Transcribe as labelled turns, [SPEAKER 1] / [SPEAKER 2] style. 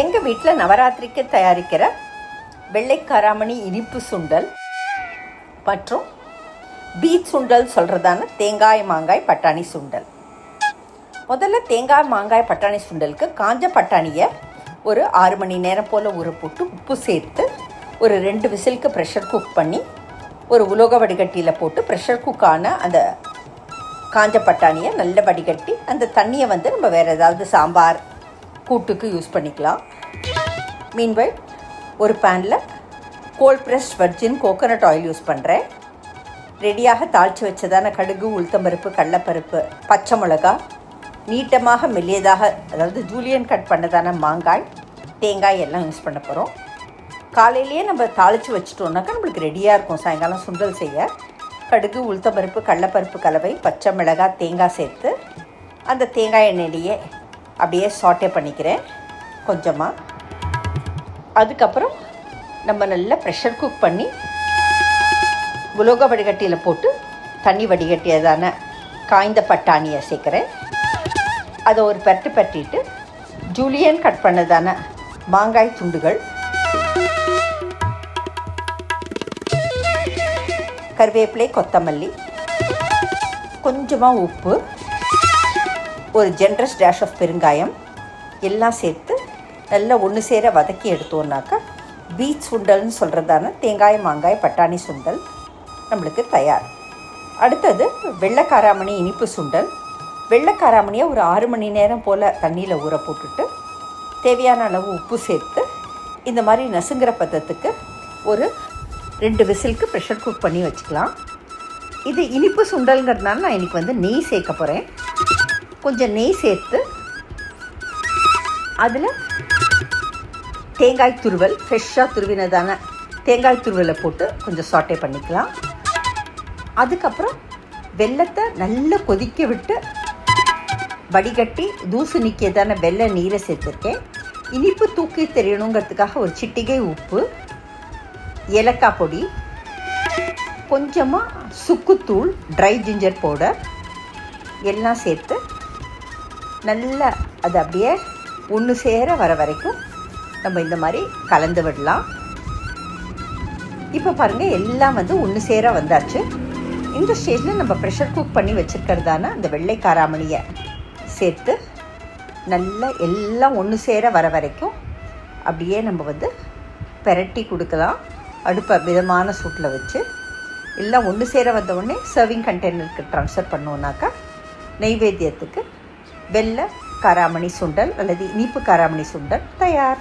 [SPEAKER 1] எங்கள் வீட்டில் நவராத்திரிக்கு தயாரிக்கிற வெள்ளை காராமணி இனிப்பு சுண்டல் மற்றும் பீச் சுண்டல் சொல்கிறதான தேங்காய் மாங்காய் பட்டாணி சுண்டல். முதல்ல தேங்காய் மாங்காய் பட்டாணி சுண்டலுக்கு காஞ்ச பட்டாணியை ஒரு 6 மணி நேரம் போல் ஊற போட்டு உப்பு சேர்த்து ஒரு 2 விசிலுக்கு ப்ரெஷர் குக் பண்ணி ஒரு உலோக வடிகட்டியில் போட்டு ப்ரெஷர் குக்கான அந்த காஞ்ச பட்டாணியை நல்ல வடிகட்டி அந்த தண்ணியை நம்ம வேறு ஏதாவது சாம்பார் கூட்டுக்கு யூஸ் பண்ணிக்கலாம். மீன்வைல் ஒரு பேனில் cold pressed virgin coconut oil use பண்ணுறேன். ரெடியாக தாளித்து வச்சதான கடுகு, உளுத்தம்பருப்பு, கடலைப்பருப்பு, பச்சை மிளகா, நீட்டமாக மெல்லியதாக அதாவது ஜூலியன் கட் பண்ணதான மாங்காய், தேங்காய் எல்லாம் யூஸ் பண்ண போகிறோம். காலையிலேயே நம்ம தாளித்து வச்சிட்டோம்னாக்கா நம்மளுக்கு ரெடியாக இருக்கும் சாயங்காலம் சுண்டல் செய்ய. கடுகு, உளுத்தம்பருப்பு, கடலைப்பருப்பு கலவை, பச்சை மிளகாய், தேங்காய் சேர்த்து அந்த தேங்காய் எண்ணெயிலேயே அப்படியே சாட்டே பண்ணிக்கிறேன் கொஞ்சமாக. அதுக்கப்புறம் நம்ம நல்லா ப்ரெஷர் குக் பண்ணி உலோக வடிகட்டியில் போட்டு தண்ணி வடிகட்டியதான காய்ந்த பட்டாணியை சேர்க்குறேன். அதை ஒரு பரட்டிட்டு ஜூலியன் கட் பண்ணதான மாங்காய் துண்டுகள், கருவேப்பிலை, கொத்தமல்லி, கொஞ்சமாக உப்பு, ஒரு ஜென்ரஸ் டேஷ் ஆஃப் பெருங்காயம் எல்லாம் சேர்த்து நல்லா ஒன்று சேர வதக்கி எடுத்தோன்னாக்கா பீச் சுண்டல்னு சொல்கிறதான தேங்காய் மாங்காய் பட்டாணி சுண்டல் நம்மளுக்கு தயார். அடுத்தது வெள்ளை காராமணி இனிப்பு சுண்டல். வெள்ளை காராமணியை ஒரு 6 மணி நேரம் போல் தண்ணியில் ஊற போட்டுட்டு தேவையான அளவு உப்பு சேர்த்து இந்த மாதிரி நசுங்கிற பதத்துக்கு ஒரு 2 விசிலுக்கு ப்ரெஷர் குக் பண்ணி வச்சுக்கலாம். இது இனிப்பு சுண்டல்ங்கிறதுனால நான் இன்றைக்கி நெய் சேர்க்க போகிறேன். கொஞ்சம் நெய் சேர்த்து அதில் தேங்காய் துருவல், ஃப்ரெஷ்ஷாக துருவினதான தேங்காய் துருவலை போட்டு கொஞ்சம் சாட்டே பண்ணிக்கலாம். அதுக்கப்புறம் வெல்லத்தை நல்லா கொதிக்க விட்டு வடிகட்டி தூசு நிற்கியதான வெள்ளை நீரை சேர்த்துருக்கேன். இனிப்பு தூக்கி தெரியணுங்கிறதுக்காக ஒரு சிட்டிகை உப்பு, ஏலக்காய் பொடி, கொஞ்சமாக சுக்குத்தூள், ட்ரை ஜிஞ்சர் பவுடர் எல்லாம் சேர்த்து நல்லா அது அப்படியே ஒன்று சேர வர வரைக்கும் நம்ம இந்த மாதிரி கலந்து விடலாம். இப்போ பாருங்கள், எல்லாம் ஒன்று சேர வந்தாச்சு. இந்த ஸ்டேஜில் நம்ம ப்ரெஷர் குக் பண்ணி வச்சுருக்கிறதான அந்த வெள்ளை காராமணியை சேர்த்து நல்லா எல்லாம் ஒன்று சேர வர வரைக்கும் அப்படியே நம்ம பெரட்டி கொடுக்கலாம். அடுப்பை மிதமான சூட்டில் வச்சு எல்லாம் ஒன்று சேர வந்த உடனே சர்விங் கண்டெய்னருக்கு ட்ரான்ஸ்ஃபர் பண்ணோன்னாக்கா நைவேத்தியத்துக்கு வெள்ளை காராமணி சுண்டல் அல்லது இனிப்பு காராமணி சுண்டல் தயார்.